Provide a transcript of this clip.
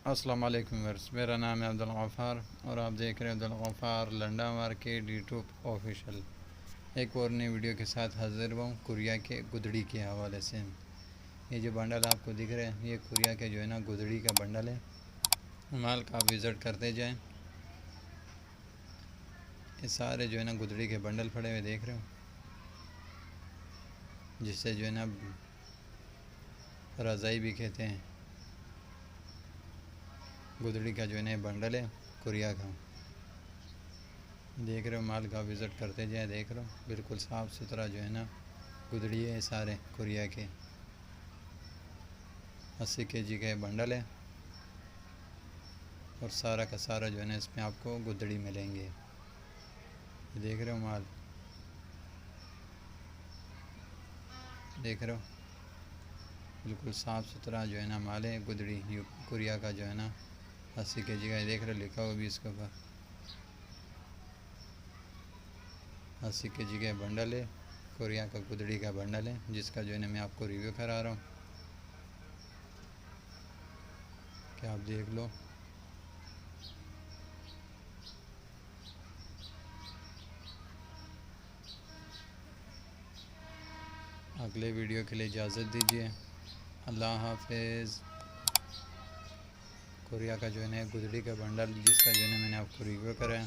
अस्सलाम वालेकुम वर्स, मेरा नाम है अब्दुल गफ़ार और आप देख रहे हैं Abdul Gaffar Landa market YouTube official. एक और नई वीडियो के साथ हाजिर हूँ कुरिया के गुदड़ी के हवाले से। ये जो बंडल आपको दिख रहे हैं ये कुरिया के जो है ना गुदड़ी का बंडल है। माल का आप विज़िट करते जाएं। ये सारे जो है ना गुदड़ी के बंडल पड़े हुए देख रहे हो, जिससे जो है ना रज़ाई भी कहते हैं। गुदड़ी का जो है ना बंडल है कुरिया का, देख रहे हो। माल का विज़िट करते जाए, देख रहे हो बिल्कुल साफ़ सुथरा जो है ना गुदड़ी है। सारे कुरिया के 80 kg का बंडल है और सारा का सारा जो है ना इसमें आपको गुदड़ी मिलेंगे। देख रहे हो माल, देख रहे हो बिल्कुल साफ़ सुथरा जो है ना माल है। गुदड़ी कुरिया का जो है ना 80 kg का, देख रहे हो लिखा हुआ भी इसके ऊपर 80 kg का बंडल है। कुरिया का गुदड़ी का बंडल है, जिसका जो है ना मैं आपको रिव्यू करा रहा हूँ, क्या आप देख लो। अगले वीडियो के लिए इजाज़त दीजिए। अल्लाह हाफिज़। कुरिया का जो है ना गुदड़ी का बंडल, जिसका जो है ना मैंने आपको रिव्यू कराया।